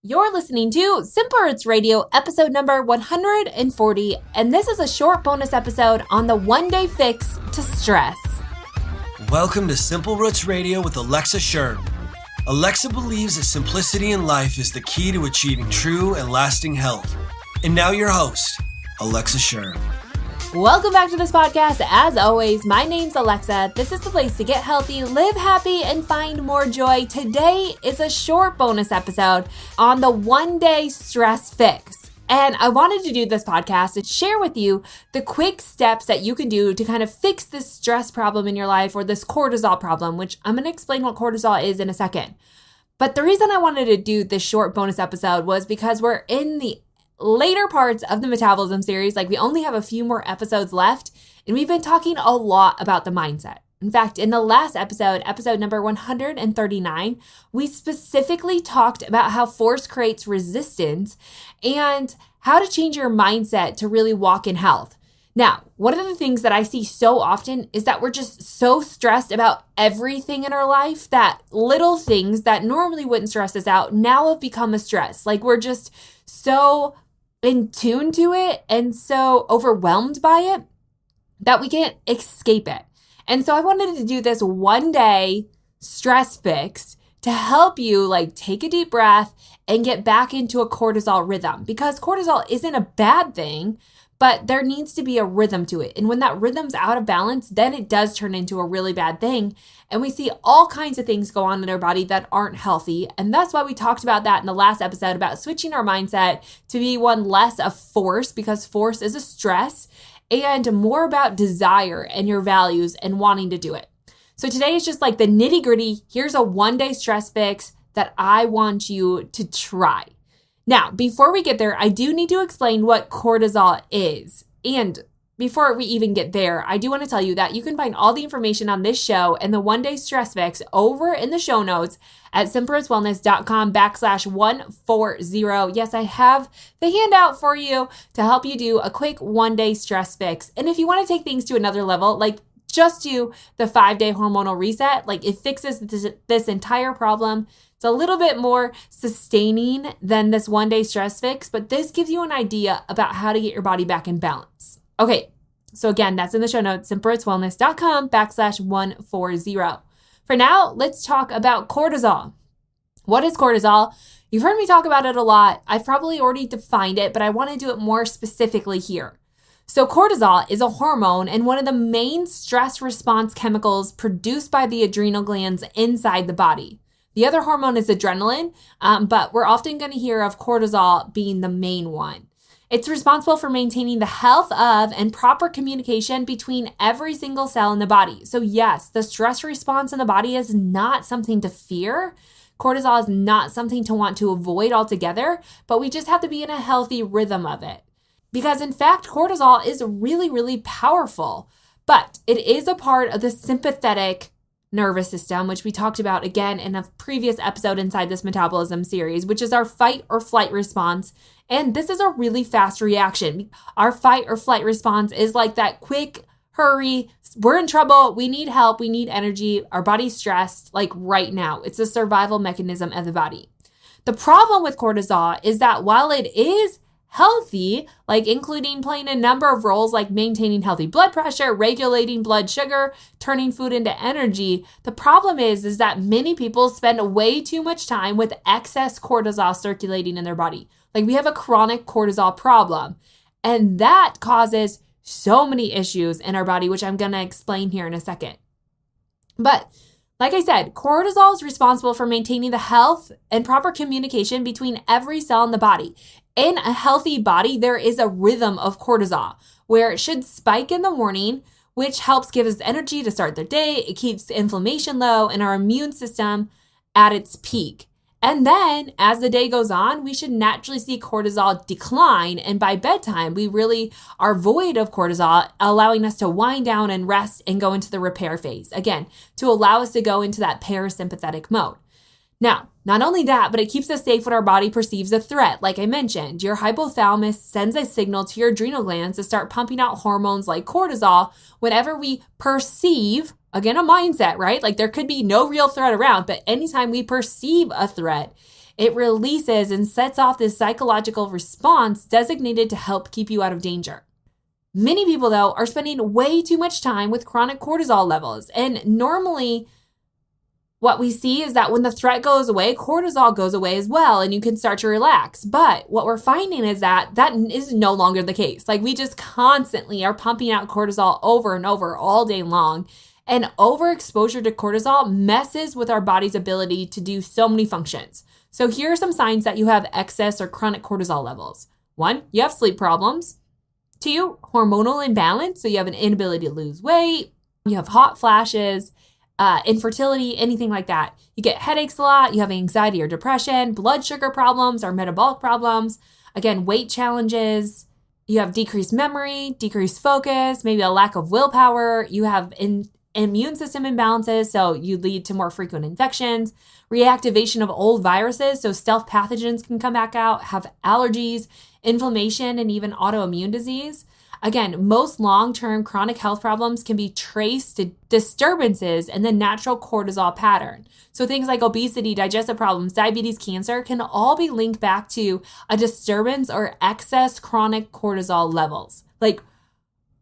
You're listening to Simple Roots Radio, episode number 140, and this is a short bonus episode on the one-day fix to stress. Welcome to Simple Roots Radio with Alexa Sherm. Alexa believes that simplicity in life is the key to achieving true and lasting health. And now your host, Alexa Sherm. Welcome back to this podcast. As always, my name's Alexa. This is the place to get healthy, live happy, and find more joy. Today is a short bonus episode on the one-day stress fix. And I wanted to do this podcast to share with you the quick steps that you can do to kind of fix this stress problem in your life or this cortisol problem, which I'm going to explain what cortisol is in a second. But the reason I wanted to do this short bonus episode was because we're in the later parts of the metabolism series. Like, we only have a few more episodes left, and we've been talking a lot about the mindset. In fact, in the last episode number 139, we specifically talked about how force creates resistance and how to change your mindset to really walk in health. Now, one of the things that I see so often is that we're just so stressed about everything in our life that little things that normally wouldn't stress us out now have become a stress. Like, we're just so in tune to it and so overwhelmed by it that we can't escape it. And so I wanted to do this one day stress fix to help you take a deep breath and get back into a cortisol rhythm, because cortisol isn't a bad thing, but there needs to be a rhythm to it. And when that rhythm's out of balance, then it does turn into a really bad thing. And we see all kinds of things go on in our body that aren't healthy. And that's why we talked about that in the last episode, about switching our mindset to be one less of force, because force is a stress, and more about desire and your values and wanting to do it. So today is just like the nitty gritty. Here's a one-day stress fix that I want you to try. Now, before we get there, I do need to explain what cortisol is. And before we even get there, I do want to tell you that you can find all the information on this show and the one-day stress fix over in the show notes at simplerootswellness.com/140. Yes, I have the handout for you to help you do a quick one-day stress fix. And if you want to take things to another level, just do the 5-day hormonal reset, it fixes this entire problem. It's a little bit more sustaining than this one-day stress fix, but this gives you an idea about how to get your body back in balance. Okay, so again, that's in the show notes, simplerootswellness.com/140. For now, let's talk about cortisol. What is cortisol? You've heard me talk about it a lot. I've probably already defined it, but I want to do it more specifically here. So cortisol is a hormone and one of the main stress response chemicals produced by the adrenal glands inside the body. The other hormone is adrenaline, but we're often going to hear of cortisol being the main one. It's responsible for maintaining the health of and proper communication between every single cell in the body. So yes, the stress response in the body is not something to fear. Cortisol is not something to want to avoid altogether, but we just have to be in a healthy rhythm of it. Because in fact, cortisol is really, really powerful, but it is a part of the sympathetic nervous system, which we talked about again in a previous episode inside this metabolism series, which is our fight or flight response. And this is a really fast reaction. Our fight or flight response is like that quick, hurry, we're in trouble, we need help, we need energy, our body's stressed, right now. It's a survival mechanism of the body. The problem with cortisol is that while it is healthy, including playing a number of roles like maintaining healthy blood pressure, regulating blood sugar, turning food into energy, the problem is that many people spend way too much time with excess cortisol circulating in their body. We have a chronic cortisol problem, and that causes so many issues in our body, which I'm going to explain here in a second. But like I said, cortisol is responsible for maintaining the health and proper communication between every cell in the body. In a healthy body, there is a rhythm of cortisol where it should spike in the morning, which helps give us energy to start the day. It keeps inflammation low and our immune system at its peak. And then as the day goes on, we should naturally see cortisol decline. And by bedtime, we really are void of cortisol, allowing us to wind down and rest and go into the repair phase. Again, to allow us to go into that parasympathetic mode. Now, not only that, but it keeps us safe when our body perceives a threat. Like I mentioned, your hypothalamus sends a signal to your adrenal glands to start pumping out hormones like cortisol whenever we perceive, again, a mindset, right? There could be no real threat around, but anytime we perceive a threat, it releases and sets off this psychological response designated to help keep you out of danger. Many people, though, are spending way too much time with chronic cortisol levels. And normally, what we see is that when the threat goes away, cortisol goes away as well, and you can start to relax. But what we're finding is that is no longer the case. Like, we just constantly are pumping out cortisol over and over all day long. And overexposure to cortisol messes with our body's ability to do so many functions. So here are some signs that you have excess or chronic cortisol levels. 1, you have sleep problems. 2, hormonal imbalance. So you have an inability to lose weight. You have hot flashes. Infertility, anything like that. You get headaches a lot, you have anxiety or depression, blood sugar problems or metabolic problems, again, weight challenges, you have decreased memory, decreased focus, maybe a lack of willpower, you have immune system imbalances, so you lead to more frequent infections, reactivation of old viruses, so stealth pathogens can come back out, have allergies, inflammation, and even autoimmune disease. Again, most long-term chronic health problems can be traced to disturbances in the natural cortisol pattern. So things like obesity, digestive problems, diabetes, cancer can all be linked back to a disturbance or excess chronic cortisol levels. Like,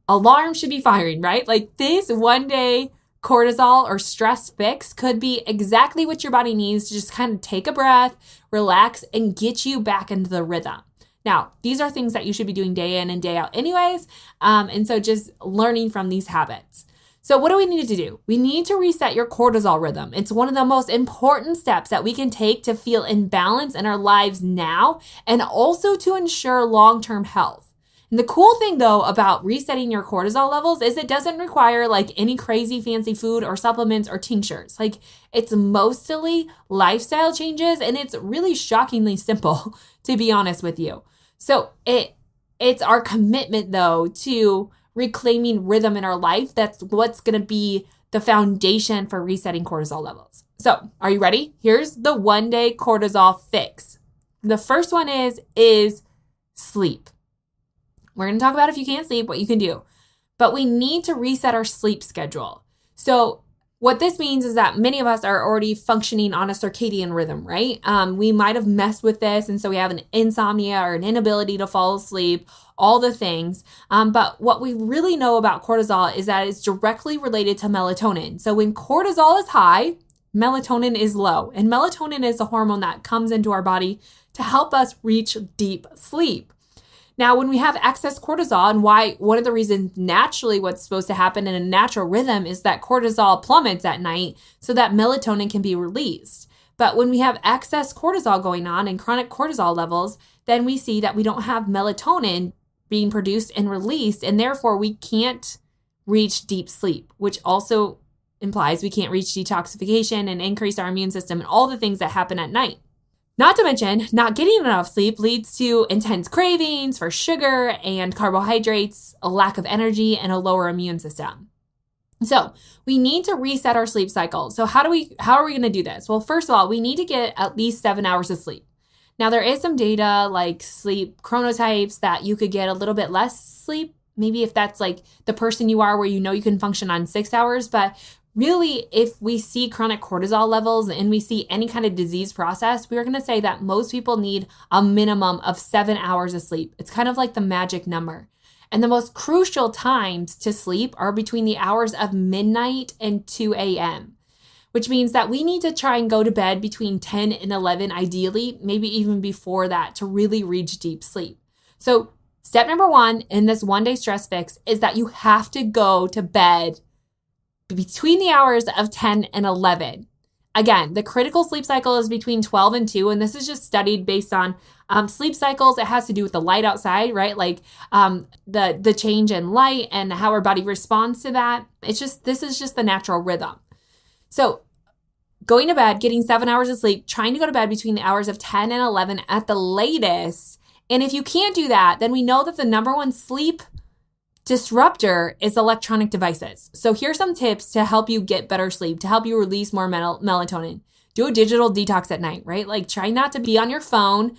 alarm should be firing, right? Like, this one-day cortisol or stress fix could be exactly what your body needs to just kind of take a breath, relax, and get you back into the rhythm. Now, these are things that you should be doing day in and day out anyways, and so just learning from these habits. So what do we need to do? We need to reset your cortisol rhythm. It's one of the most important steps that we can take to feel in balance in our lives now and also to ensure long-term health. And the cool thing, though, about resetting your cortisol levels is it doesn't require like any crazy fancy food or supplements or tinctures. Like, it's mostly lifestyle changes, and it's really shockingly simple, to be honest with you. So it's our commitment, though, to reclaiming rhythm in our life. That's what's going to be the foundation for resetting cortisol levels. So are you ready? Here's the one-day cortisol fix. The first one is sleep. We're going to talk about if you can't sleep, what you can do. But we need to reset our sleep schedule. So what this means is that many of us are already functioning on a circadian rhythm, right? We might have messed with this, and so we have an insomnia or an inability to fall asleep, all the things. But what we really know about cortisol is that it's directly related to melatonin. So when cortisol is high, melatonin is low. And melatonin is a hormone that comes into our body to help us reach deep sleep. Now, when we have excess cortisol, and one of the reasons naturally what's supposed to happen in a natural rhythm is that cortisol plummets at night so that melatonin can be released. But when we have excess cortisol going on and chronic cortisol levels, then we see that we don't have melatonin being produced and released, and therefore we can't reach deep sleep, which also implies we can't reach detoxification and increase our immune system and all the things that happen at night. Not to mention, not getting enough sleep leads to intense cravings for sugar and carbohydrates, a lack of energy, and a lower immune system. So we need to reset our sleep cycle. So how are we going to do this? Well, first of all, we need to get at least 7 hours of sleep. Now, there is some data like sleep chronotypes that you could get a little bit less sleep, maybe if that's like the person you are where you know you can function on 6 hours, but really, if we see chronic cortisol levels and we see any kind of disease process, we're going to say that most people need a minimum of 7 hours of sleep. It's kind of like the magic number. And the most crucial times to sleep are between the hours of midnight and 2 a.m., which means that we need to try and go to bed between 10 and 11, ideally, maybe even before that, to really reach deep sleep. So step number 1 in this one-day stress fix is that you have to go to bed between the hours of 10 and 11. Again, the critical sleep cycle is between 12 and 2, and this is just studied based on sleep cycles. It has to do with the light outside, right? Like the change in light and how our body responds to that. This is just the natural rhythm. So going to bed, getting 7 hours of sleep, trying to go to bed between the hours of 10 and 11 at the latest. And if you can't do that, then we know that the number one sleep disruptor is electronic devices. So here's some tips to help you get better sleep, to help you release more melatonin. Do a digital detox at night, right? Like, try not to be on your phone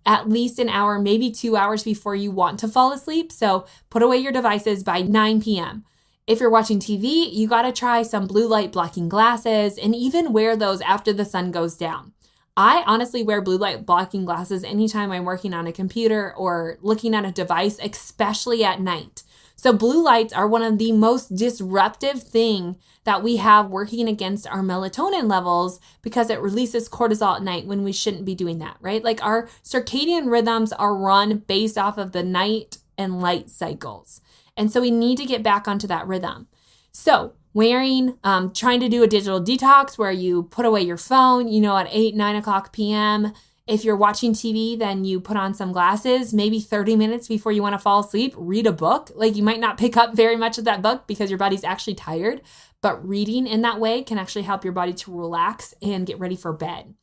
at least an hour, maybe 2 hours before you want to fall asleep. So put away your devices by 9 p.m. If you're watching TV, you got to try some blue light blocking glasses and even wear those after the sun goes down. I honestly wear blue light blocking glasses anytime I'm working on a computer or looking at a device, especially at night. So blue lights are one of the most disruptive thing that we have working against our melatonin levels because it releases cortisol at night when we shouldn't be doing that, right? Like our circadian rhythms are run based off of the night and light cycles. And so we need to get back onto that rhythm. So trying to do a digital detox where you put away your phone, at 8, 9 o'clock p.m. If you're watching TV, then you put on some glasses, maybe 30 minutes before you want to fall asleep, read a book. Like you might not pick up very much of that book because your body's actually tired, but reading in that way can actually help your body to relax and get ready for bed.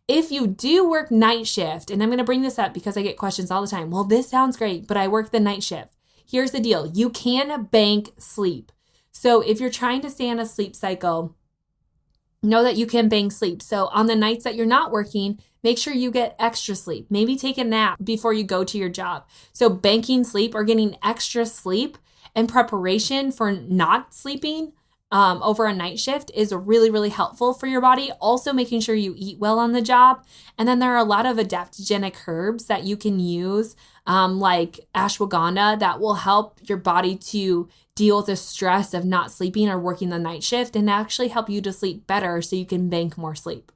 If you do work night shift, and I'm going to bring this up because I get questions all the time. Well, this sounds great, but I work the night shift. Here's the deal. You can bank sleep. So if you're trying to stay on a sleep cycle, know that you can bank sleep. So on the nights that you're not working, make sure you get extra sleep. Maybe take a nap before you go to your job. So banking sleep or getting extra sleep in preparation for not sleeping over a night shift is really, really helpful for your body. Also making sure you eat well on the job. And then there are a lot of adaptogenic herbs that you can use, like ashwagandha, that will help your body to deal with the stress of not sleeping or working the night shift and actually help you to sleep better so you can bank more sleep.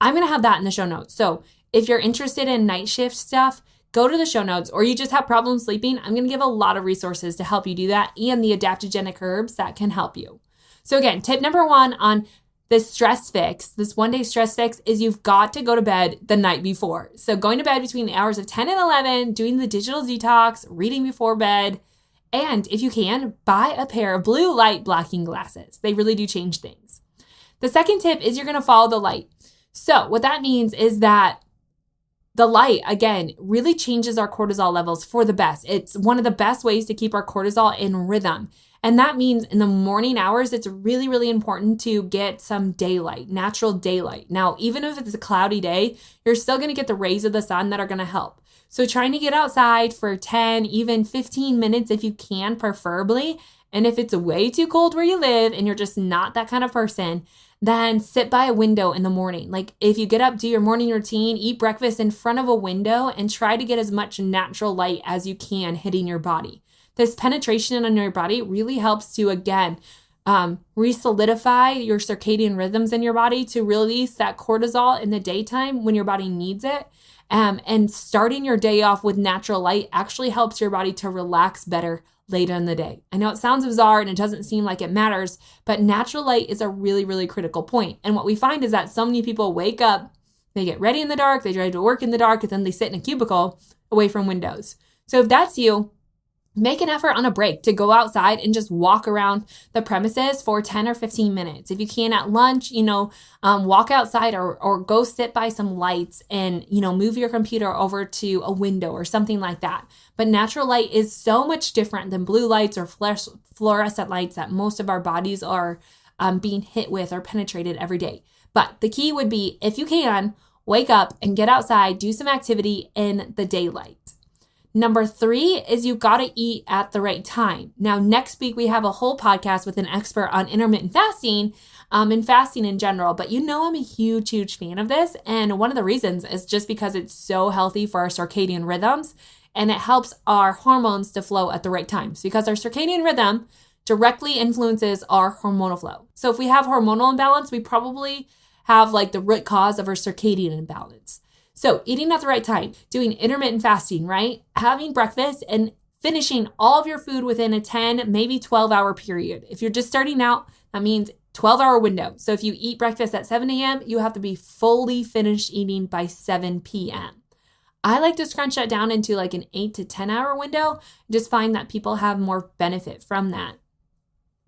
I'm going to have that in the show notes. So if you're interested in night shift stuff, go to the show notes, or you just have problems sleeping. I'm going to give a lot of resources to help you do that and the adaptogenic herbs that can help you. So again, tip number 1 on this stress fix, this one-day stress fix, is you've got to go to bed the night before. So going to bed between the hours of 10 and 11, doing the digital detox, reading before bed, and if you can, buy a pair of blue light blocking glasses. They really do change things. The second tip is you're going to follow the light. So what that means is that the light, again, really changes our cortisol levels for the best. It's one of the best ways to keep our cortisol in rhythm. And that means in the morning hours, it's really, really important to get some daylight, natural daylight. Now, even if it's a cloudy day, you're still going to get the rays of the sun that are going to help. So trying to get outside for 10, even 15 minutes if you can, preferably. And if it's way too cold where you live and you're just not that kind of person, then sit by a window in the morning. Like if you get up, do your morning routine, eat breakfast in front of a window and try to get as much natural light as you can hitting your body. This penetration on your body really helps to, again, re-solidify your circadian rhythms in your body to release that cortisol in the daytime when your body needs it. And starting your day off with natural light actually helps your body to relax better later in the day. I know it sounds bizarre and it doesn't seem like it matters, but natural light is a really, really critical point. And what we find is that so many people wake up, they get ready in the dark, they drive to work in the dark, and then they sit in a cubicle away from windows. So if that's you, make an effort on a break to go outside and just walk around the premises for 10 or 15 minutes. If you can at lunch, walk outside or go sit by some lights and, move your computer over to a window or something like that. But natural light is so much different than blue lights or fluorescent lights that most of our bodies are being hit with or penetrated every day. But the key would be, if you can, wake up and get outside, do some activity in the daylight. Number 3 is you got to eat at the right time. Now, next week, we have a whole podcast with an expert on intermittent fasting and fasting in general. But I'm a huge, huge fan of this. And one of the reasons is just because it's so healthy for our circadian rhythms and it helps our hormones to flow at the right times because our circadian rhythm directly influences our hormonal flow. So if we have hormonal imbalance, we probably have the root cause of our circadian imbalance. So eating at the right time, doing intermittent fasting, right? Having breakfast and finishing all of your food within a 10, maybe 12-hour period. If you're just starting out, that means 12-hour window. So if you eat breakfast at 7 a.m., you have to be fully finished eating by 7 p.m. I like to scrunch that down into an 8 to 10-hour window. Just find that people have more benefit from that.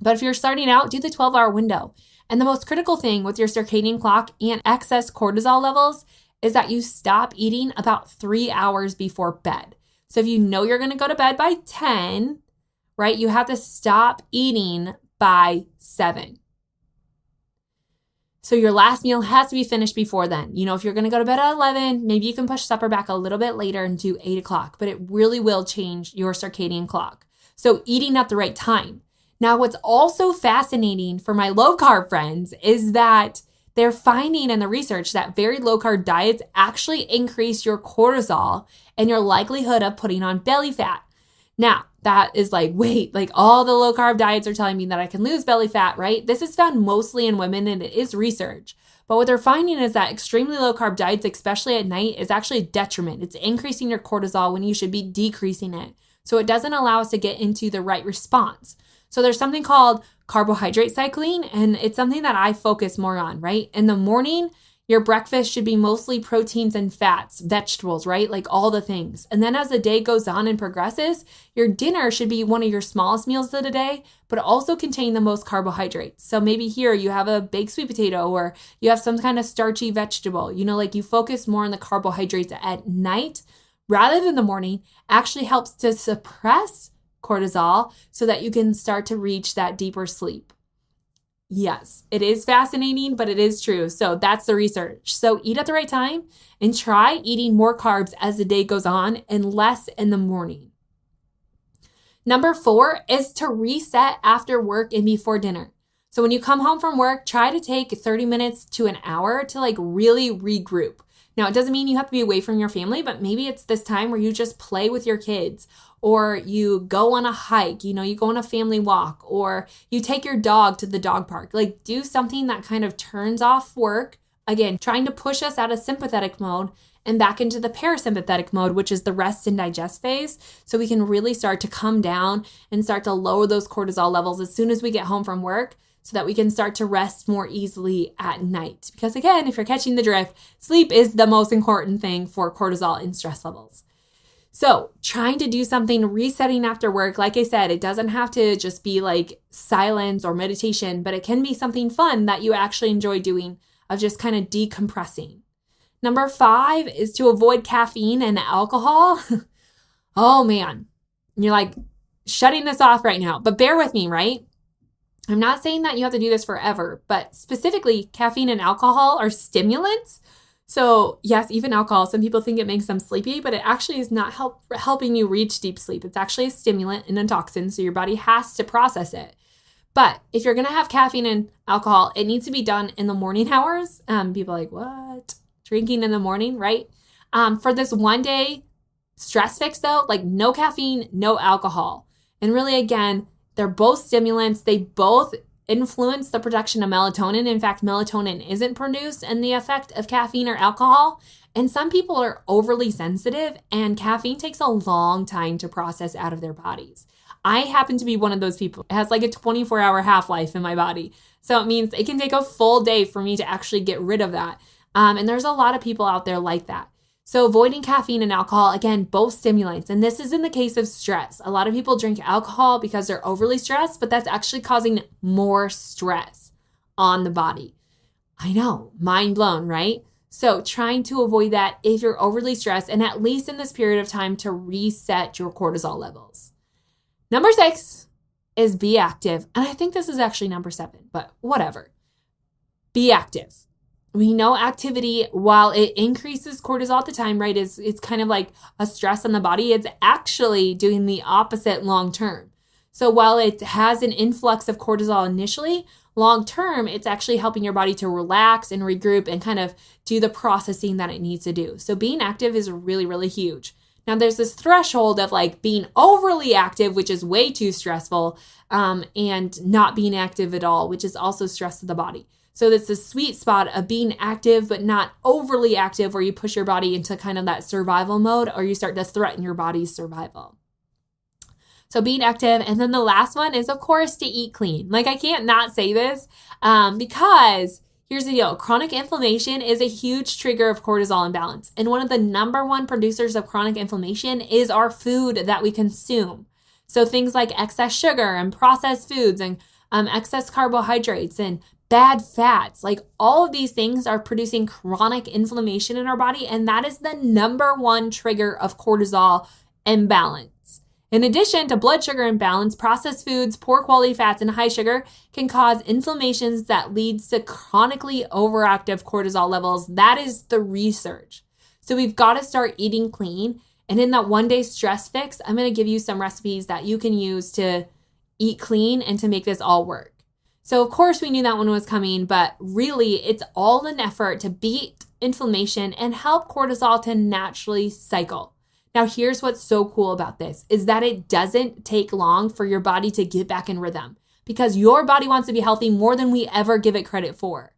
But if you're starting out, do the 12-hour window. And the most critical thing with your circadian clock and excess cortisol levels is that you stop eating about 3 hours before bed. So if you know you're going to go to bed by 10, right, you have to stop eating by 7. So your last meal has to be finished before then. If you're going to go to bed at 11, maybe you can push supper back a little bit later and do 8 o'clock, but it really will change your circadian clock. So eating at the right time. Now, what's also fascinating for my low carb friends is that they're finding in the research that very low carb diets actually increase your cortisol and your likelihood of putting on belly fat. Now, that is like, wait, like all the low carb diets are telling me that I can lose belly fat, right? This is found mostly in women and it is research. But what they're finding is that extremely low carb diets, especially at night, is actually a detriment. It's increasing your cortisol when you should be decreasing it. So it doesn't allow us to get into the right response. So there's something called carbohydrate cycling, and it's something that I focus more on, right? In the morning, your breakfast should be mostly proteins and fats, vegetables, right? Like all the things. And then as the day goes on and progresses, your dinner should be one of your smallest meals of the day, but also contain the most carbohydrates. So maybe here you have a baked sweet potato or you have some kind of starchy vegetable, like you focus more on the carbohydrates at night rather than the morning. Actually helps to suppress cortisol so that you can start to reach that deeper sleep. Yes, it is fascinating, but it is true. So that's the research. So eat at the right time and try eating more carbs as the day goes on and less in the morning. Number 4 is to reset after work and before dinner. So when you come home from work, try to take 30 minutes to an hour to like really regroup. Now, it doesn't mean you have to be away from your family, but maybe it's this time where you just play with your kids or you go on a hike, you go on a family walk or you take your dog to the dog park. Like do something that kind of turns off work. Again, trying to push us out of sympathetic mode and back into the parasympathetic mode, which is the rest and digest phase. So we can really start to come down and start to lower those cortisol levels as soon as we get home from work, so that we can start to rest more easily at night. Because again, if you're catching the drift, sleep is the most important thing for cortisol and stress levels. So trying to do something, resetting after work, like I said, it doesn't have to just be like silence or meditation, but it can be something fun that you actually enjoy doing of just kind of decompressing. Number 5 is to avoid caffeine and alcohol. Oh man, you're like shutting this off right now, but bear with me, right? I'm not saying that you have to do this forever, but specifically caffeine and alcohol are stimulants. So yes, even alcohol, some people think it makes them sleepy, but it actually is not helping you reach deep sleep. It's actually a stimulant and a toxin, so your body has to process it. But if you're going to have caffeine and alcohol, it needs to be done in the morning hours. People are like, what? Drinking in the morning, right? For this one day stress fix though, like no caffeine, no alcohol. And really, again, they're both stimulants. They both influence the production of melatonin. In fact, melatonin isn't produced in the effect of caffeine or alcohol. And some people are overly sensitive and caffeine takes a long time to process out of their bodies. I happen to be one of those people. It has like a 24-hour half-life in my body. So it means it can take a full day for me to actually get rid of that. And there's a lot of people out there like that. So avoiding caffeine and alcohol, again, both stimulants. And this is in the case of stress. A lot of people drink alcohol because they're overly stressed, but that's actually causing more stress on the body. I know, mind blown, right? So trying to avoid that if you're overly stressed, and at least in this period of time to reset your cortisol levels. Number 6 is be active. And I think this is actually number 7, but whatever. Be active. We know activity, while it increases cortisol at the time, right, it's kind of like a stress on the body. It's actually doing the opposite long term. So while it has an influx of cortisol initially, long term, it's actually helping your body to relax and regroup and kind of do the processing that it needs to do. So being active is really, really huge. Now there's this threshold of like being overly active, which is way too stressful, and not being active at all, which is also stress to the body. So that's the sweet spot of being active, but not overly active where you push your body into kind of that survival mode or you start to threaten your body's survival. So being active. And then the last one is, of course, to eat clean. Like I can't not say this because here's the deal. Chronic inflammation is a huge trigger of cortisol imbalance. And one of the number one producers of chronic inflammation is our food that we consume. So things like excess sugar and processed foods and excess carbohydrates and bad fats, like all of these things are producing chronic inflammation in our body. And that is the number one trigger of cortisol imbalance. In addition to blood sugar imbalance, processed foods, poor quality fats, and high sugar can cause inflammations that leads to chronically overactive cortisol levels. That is the research. So we've got to start eating clean. And in that one day stress fix, I'm going to give you some recipes that you can use to eat clean and to make this all work. So of course we knew that one was coming, but really it's all an effort to beat inflammation and help cortisol to naturally cycle. Now here's what's so cool about this is that it doesn't take long for your body to get back in rhythm because your body wants to be healthy more than we ever give it credit for.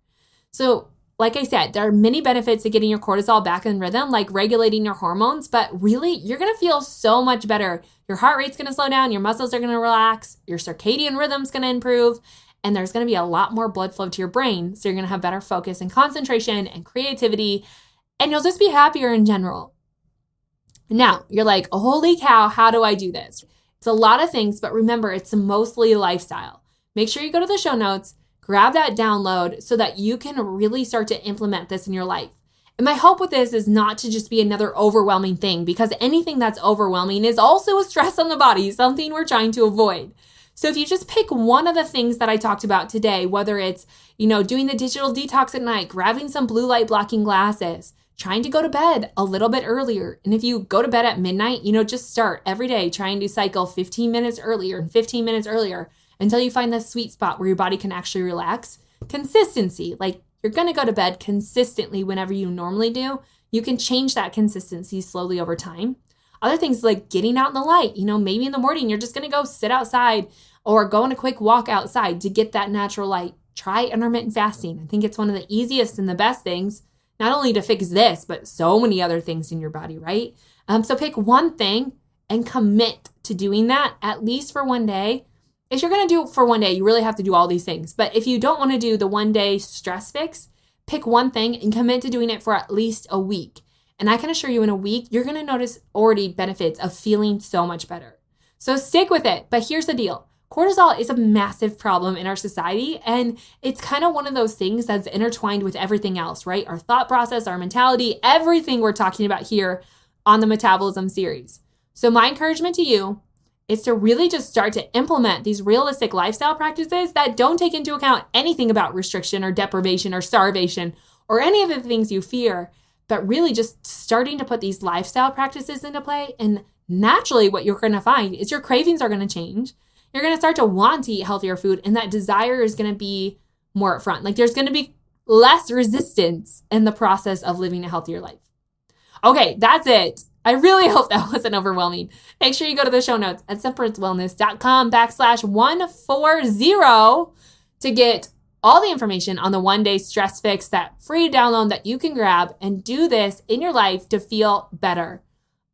So like I said, there are many benefits to getting your cortisol back in rhythm, like regulating your hormones, but really you're going to feel so much better. Your heart rate's going to slow down, your muscles are going to relax, your circadian rhythm's going to improve, and there's going to be a lot more blood flow to your brain. So you're going to have better focus and concentration and creativity, and you'll just be happier in general. Now, you're like, holy cow, how do I do this? It's a lot of things, but remember, it's mostly lifestyle. Make sure you go to the show notes, grab that download so that you can really start to implement this in your life. And my hope with this is not to just be another overwhelming thing, because anything that's overwhelming is also a stress on the body, something we're trying to avoid. So if you just pick one of the things that I talked about today, whether it's, doing the digital detox at night, grabbing some blue light blocking glasses, trying to go to bed a little bit earlier. And if you go to bed at midnight, just start every day trying to cycle 15 minutes earlier and 15 minutes earlier until you find the sweet spot where your body can actually relax. Consistency, like you're going to go to bed consistently whenever you normally do. You can change that consistency slowly over time. Other things like getting out in the light, maybe in the morning, you're just going to go sit outside or go on a quick walk outside to get that natural light. Try intermittent fasting. I think it's one of the easiest and the best things, not only to fix this, but so many other things in your body, right? So pick one thing and commit to doing that at least for one day. If you're going to do it for one day, you really have to do all these things. But if you don't want to do the one day stress fix, pick one thing and commit to doing it for at least a week. And I can assure you in a week, you're going to notice already benefits of feeling so much better. So stick with it. But here's the deal. Cortisol is a massive problem in our society, and it's kind of one of those things that's intertwined with everything else, right? Our thought process, our mentality, everything we're talking about here on the Metabolism series. So my encouragement to you is to really just start to implement these realistic lifestyle practices that don't take into account anything about restriction or deprivation or starvation or any of the things you fear, but really just starting to put these lifestyle practices into play. And naturally what you're going to find is your cravings are going to change. You're going to start to want to eat healthier food, and that desire is going to be more upfront. Like there's going to be less resistance in the process of living a healthier life. Okay, that's it. I really hope that wasn't overwhelming. Make sure you go to the show notes at simplewellness.com/140 to get all the information on the one-day stress fix, that free download that you can grab and do this in your life to feel better.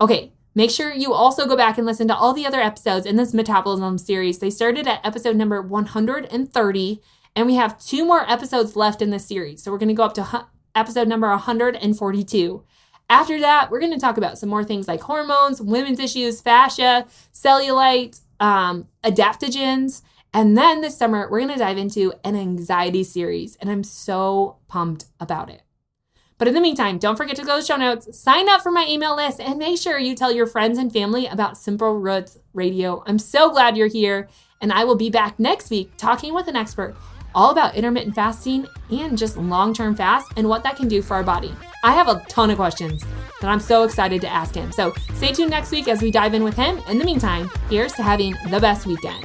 Okay, make sure you also go back and listen to all the other episodes in this Metabolism series. They started at episode number 130, and we have 2 more episodes left in this series. So we're going to go up to episode number 142. After that, we're going to talk about some more things like hormones, women's issues, fascia, cellulite, adaptogens. And then this summer, we're going to dive into an anxiety series. And I'm so pumped about it. But in the meantime, don't forget to go to the show notes, sign up for my email list, and make sure you tell your friends and family about Simple Roots Radio. I'm so glad you're here. And I will be back next week talking with an expert all about intermittent fasting and just long-term fast and what that can do for our body. I have a ton of questions that I'm so excited to ask him. So stay tuned next week as we dive in with him. In the meantime, here's to having the best weekend.